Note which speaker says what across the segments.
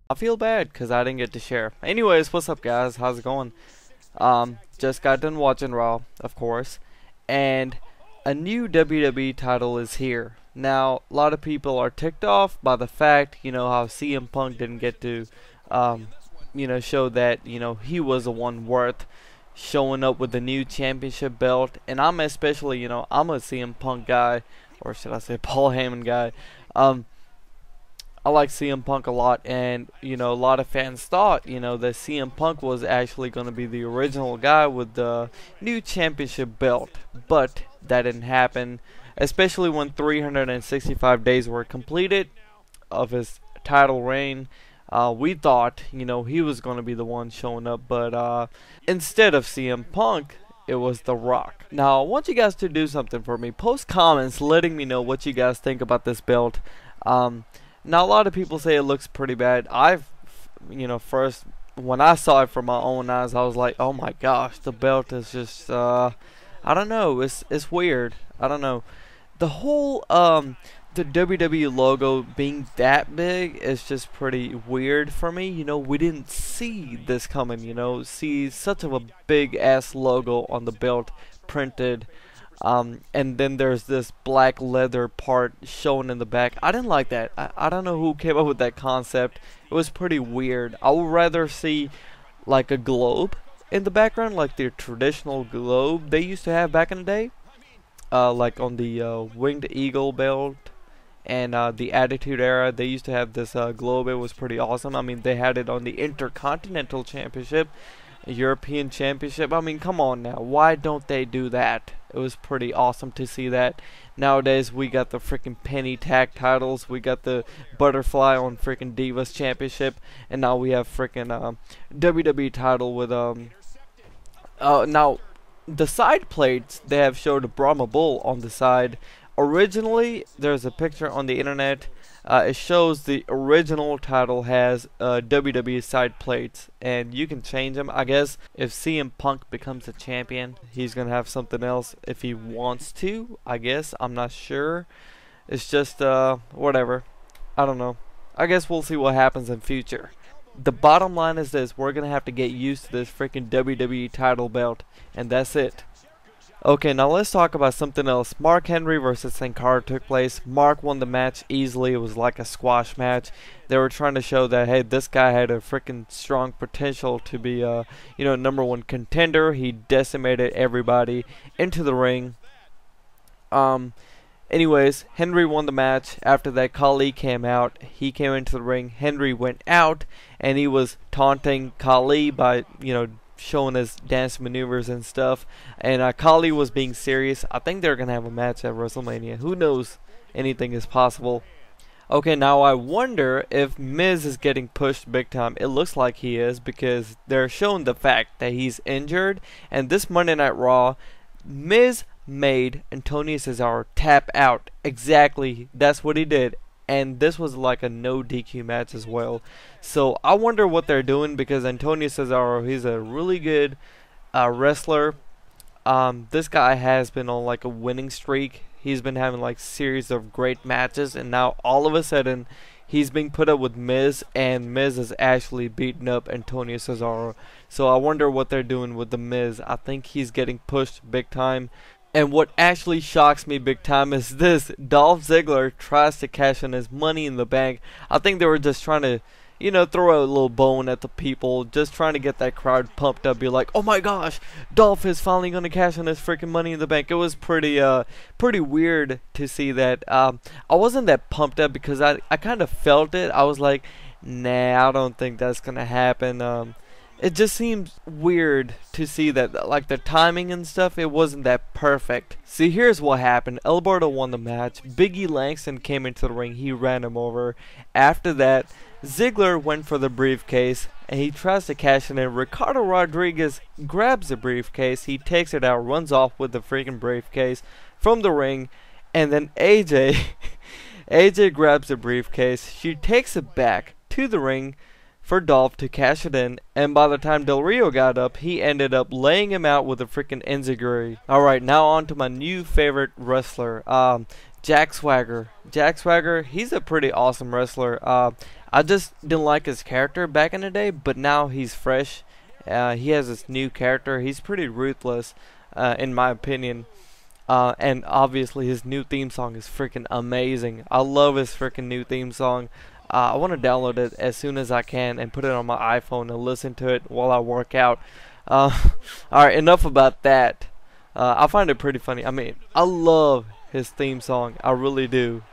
Speaker 1: I feel bad because I didn't get to share. Anyways, what's up guys? How's it going? Just got done watching Raw, of course, and a new WWE title is here. Now, a lot of people are ticked off by the fact, how CM Punk didn't get to, show that, he was the one worth showing up with the new championship belt. And I'm especially, I'm a CM Punk guy, or should I say Paul Heyman guy. I like CM Punk a lot, and a lot of fans thought that CM Punk was actually going to be the original guy with the new championship belt, but that didn't happen, especially when 365 days were completed of his title reign. We thought he was going to be the one showing up, but instead of CM Punk, it was The Rock. Now I want you guys to do something for me. Post comments letting me know what you guys think about this belt. Now, a lot of people say it looks pretty bad. First, when I saw it from my own eyes, I was like, oh my gosh, the belt is just, I don't know, it's weird. I don't know. The whole, the WWE logo being that big is just pretty weird for me. We didn't see this coming, see such of a big ass logo on the belt printed. And then there's this black leather part shown in the back. I didn't like that. I don't know who came up with that concept. It was pretty weird. I would rather see like a globe in the background, like the traditional globe they used to have back in the day. Like on the Winged Eagle belt and the Attitude Era, they used to have this globe. It was pretty awesome. I mean, they had it on the Intercontinental Championship, European Championship. I mean, come on now. Why don't they do that? It was pretty awesome to see that. Nowadays, we got the freaking penny tag titles. We got the butterfly on freaking Divas Championship. And now we have freaking WWE title with, now, the side plates, they have showed a Brahma Bull on the side. Originally, there's a picture on the internet. It shows the original title has WWE side plates, and you can change them. I guess if CM Punk becomes a champion, he's gonna have something else if he wants to. I guess I'm not sure. It's just whatever. I don't know. I guess we'll see what happens in future. The bottom line is this: we're gonna have to get used to this freaking WWE title belt, and that's it. Okay, now let's talk about something else. Mark Henry versus Cara took place. Mark won the match easily. It was like a squash match. They were trying to show that, hey, this guy had a freaking strong potential to be, #1 contender. He decimated everybody into the ring. Anyways, Henry won the match. After that, Khali came out. He came into the ring. Henry went out, and he was taunting Khali by, showing his dance maneuvers and stuff, and Khali was being serious. I think they're gonna have a match at WrestleMania. Who knows? Anything is possible. Okay, now I wonder if Miz is getting pushed big time. It looks like he is, because they're showing the fact that he's injured. And this Monday Night Raw, Miz made Antonio Cesaro tap out. Exactly, that's what he did. And this was like a no DQ match as well. So I wonder what they're doing, because Antonio Cesaro, he's a really good wrestler. This guy has been on like a winning streak. He's been having like series of great matches, and now all of a sudden he's being put up with Miz, and Miz is actually beating up Antonio Cesaro. So I wonder what they're doing with the Miz. I think he's getting pushed big time. And what actually shocks me big time is this: Dolph Ziggler tries to cash in his Money in the Bank. I think they were just trying to, throw a little bone at the people, just trying to get that crowd pumped up, be like, oh my gosh, Dolph is finally going to cash in his freaking Money in the Bank. It was pretty weird to see that. I wasn't that pumped up because I kind of felt it. I was like, nah, I don't think that's going to happen. It just seems weird to see that, like, the timing and stuff, it wasn't that perfect. See, here's what happened. Alberto won the match. Big E Langston came into the ring. He ran him over. After that, Ziggler went for the briefcase, and he tries to cash it in. Ricardo Rodriguez grabs the briefcase. He takes it out, runs off with the freaking briefcase from the ring. And then AJ grabs the briefcase. She takes it back to the ring for Dolph to cash it in, and by the time Del Rio got up, he ended up laying him out with a freaking enziguri. Alright, now on to my new favorite wrestler, Jack Swagger. Jack Swagger, he's a pretty awesome wrestler. I just didn't like his character back in the day, but now he's fresh. He has this new character. He's pretty ruthless, in my opinion. And obviously his new theme song is freaking amazing. I love his freaking new theme song. I want to download it as soon as I can and put it on my iPhone and listen to it while I work out. Alright, enough about that. I find it pretty funny. I mean, I love his theme song. I really do.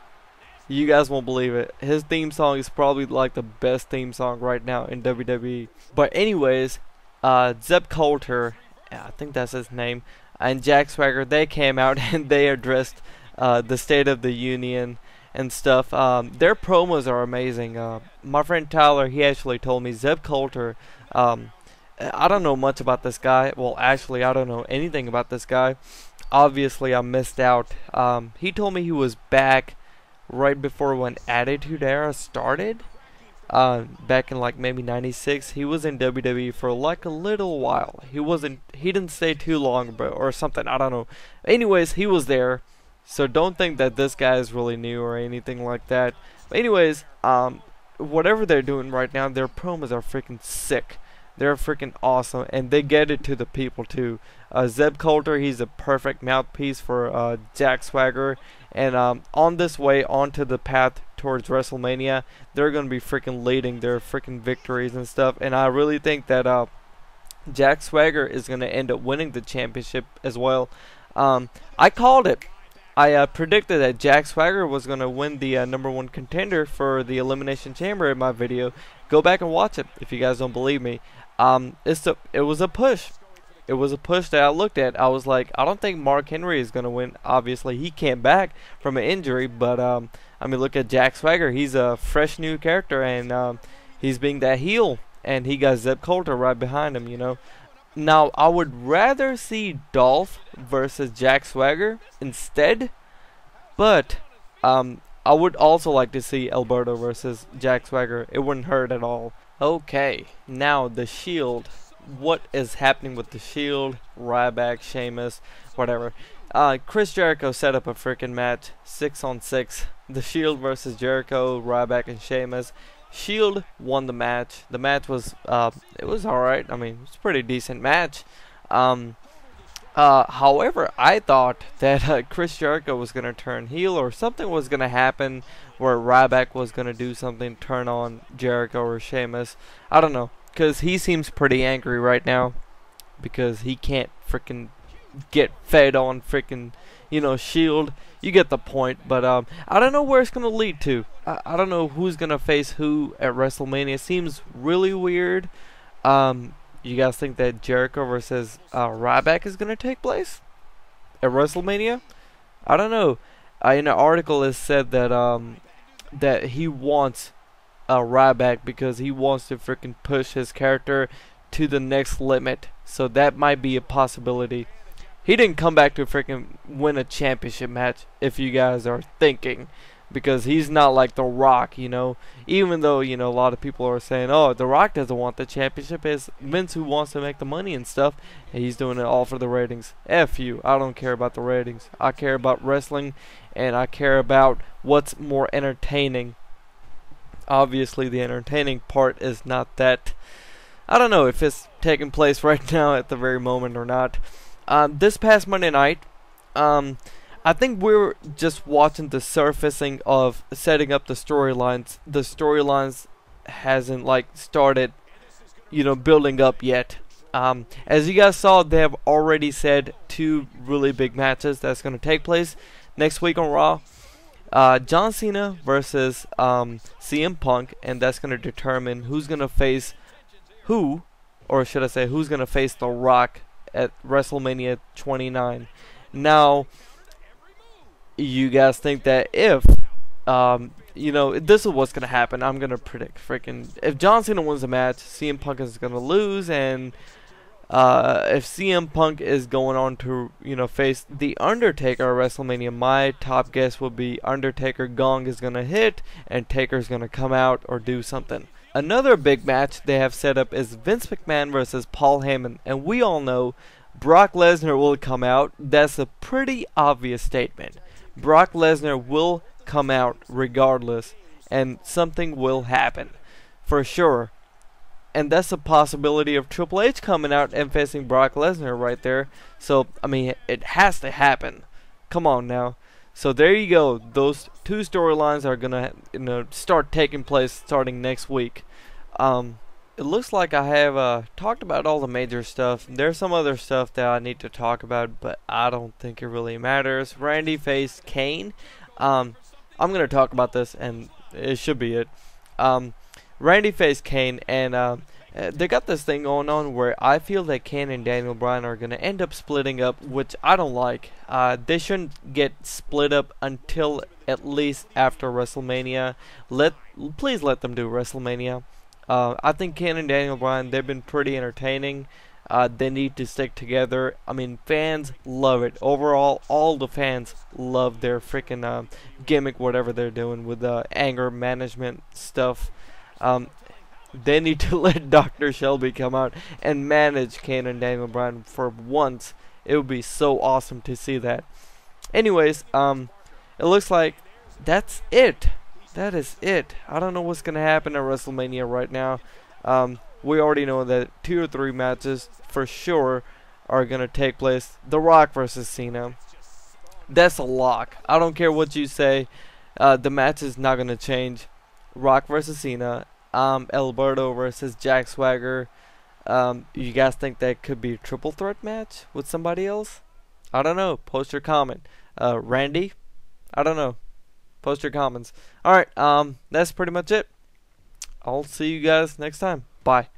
Speaker 1: You guys won't believe it. His theme song is probably like the best theme song right now in WWE. But anyways, Zeb Coulter, I think that's his name, and Jack Swagger, they came out and they addressed the State of the Union and stuff. Their promos are amazing. My friend Tyler, he actually told me Zeb Coulter, I don't know much about this guy. Well, actually, I don't know anything about this guy. Obviously, I missed out. He told me he was back right before when Attitude Era started. Back in like maybe 96. He was in WWE for like a little while. He didn't stay too long, bro, or something, I don't know. Anyways, he was there. So don't think that this guy is really new or anything like that. But anyways, whatever they're doing right now, their promos are freaking sick. They're freaking awesome, and they get it to the people too. Zeb Coulter, he's a perfect mouthpiece for Jack Swagger, and on this way onto the path towards WrestleMania, they're gonna be freaking leading their freaking victories and stuff. And I really think that Jack Swagger is gonna end up winning the championship as well. I called it. I predicted that Jack Swagger was going to win the #1 contender for the Elimination Chamber in my video. Go back and watch it if you guys don't believe me. It was a push. It was a push that I looked at. I was like, I don't think Mark Henry is going to win. Obviously, he came back from an injury, but I mean, look at Jack Swagger. He's a fresh new character, and he's being that heel, and he got Zeb Coulter right behind him, you know. Now, I would rather see Dolph versus Jack Swagger instead, but I would also like to see Alberto versus Jack Swagger. It wouldn't hurt at all. Okay, now the Shield. What is happening with the Shield? Ryback, Sheamus, whatever. Chris Jericho set up a freaking match, 6-on-6. The Shield versus Jericho, Ryback, and Sheamus. Shield won the match. The match was it was alright. I mean, it's a pretty decent match. However, I thought that Chris Jericho was gonna turn heel, or something was gonna happen where Ryback was gonna do something, turn on Jericho or Sheamus. I don't know, cause he seems pretty angry right now because he can't freaking get fed on freaking, you know, Shield. You get the point, but I don't know where it's gonna lead to. I don't know who's gonna face who at WrestleMania. It seems really weird. You guys think that Jericho versus Ryback is gonna take place at WrestleMania? I don't know. In an article, it said that that he wants Ryback because he wants to freaking push his character to the next limit. So that might be a possibility. He didn't come back to freaking win a championship match, if you guys are thinking, because he's not like The Rock, you know. Even though, you know, a lot of people are saying, oh, The Rock doesn't want the championship, it's Vince who wants to make the money and stuff, and he's doing it all for the ratings. F you, I don't care about the ratings. I care about wrestling, and I care about what's more entertaining. Obviously, the entertaining part is not that. I don't know if it's taking place right now at the very moment or not. This past Monday night, I think we're just watching the surfacing of setting up the storylines. The storylines hasn't like started, you know, building up yet. As you guys saw, they have already said 2 really big matches that's going to take place next week on Raw. John Cena versus CM Punk, and that's going to determine who's going to face who, or should I say who's going to face The Rock at WrestleMania 29. Now, you guys think that if, you know, this is what's going to happen. I'm going to predict freaking, if John Cena wins the match, CM Punk is going to lose, and if CM Punk is going on to, you know, face The Undertaker at WrestleMania, my top guess would be Undertaker gong is going to hit, and Taker's going to come out or do something. Another big match they have set up is Vince McMahon versus Paul Heyman, and we all know Brock Lesnar will come out. That's a pretty obvious statement. Brock Lesnar will come out regardless, and something will happen for sure. And that's a possibility of Triple H coming out and facing Brock Lesnar right there. So, I mean, it has to happen. Come on now. So there you go. Those two storylines are gonna, start taking place starting next week. It looks like I have talked about all the major stuff. There's some other stuff that I need to talk about, but I don't think it really matters. Randy faced Kane. I'm gonna talk about this, and it should be it. Randy faced Kane, and they got this thing going on where I feel that Kane and Daniel Bryan are going to end up splitting up, which I don't like. They shouldn't get split up until at least after WrestleMania. Please let them do WrestleMania. I think Kane and Daniel Bryan, they've been pretty entertaining. They need to stick together. I mean, fans love it. Overall, all the fans love their freaking gimmick, whatever they're doing with anger management stuff. They need to let Dr. Shelby come out and manage Kane and Daniel Bryan for once. It would be so awesome to see that. Anyways, it looks like that's it. That is it. I don't know what's going to happen at WrestleMania right now. We already know that 2 or 3 matches for sure are going to take place. The Rock versus Cena. That's a lock. I don't care what you say. The match is not going to change. Rock versus Cena. Alberto versus Jack Swagger. You guys think that could be a triple threat match with somebody else? I don't know. Post your comment. Randy? I don't know. Post your comments. Alright, that's pretty much it. I'll see you guys next time. Bye.